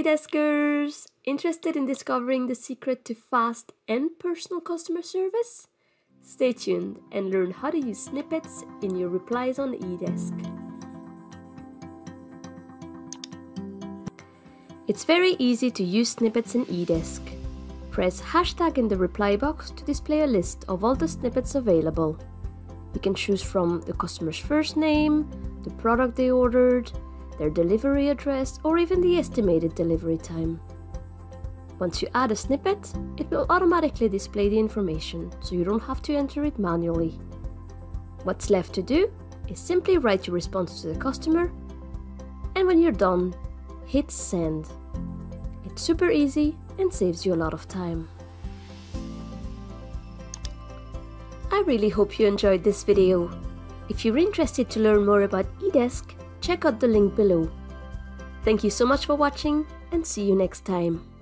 eDeskers! Interested in discovering the secret to fast and personal customer service? Stay tuned and learn how to use snippets in your replies on eDesk. It's very easy to use snippets in eDesk. Press hashtag in the reply box to display a list of all the snippets available. You can choose from the customer's first name, the product they ordered, their delivery address, or even the estimated delivery time. Once you add a snippet, it will automatically display the information, so you don't have to enter it manually. What's left to do is simply write your response to the customer, and when you're done, hit send. It's super easy and saves you a lot of time. I really hope you enjoyed this video. If you're interested to learn more about eDesk, check out the link below. Thank you so much for watching and see you next time.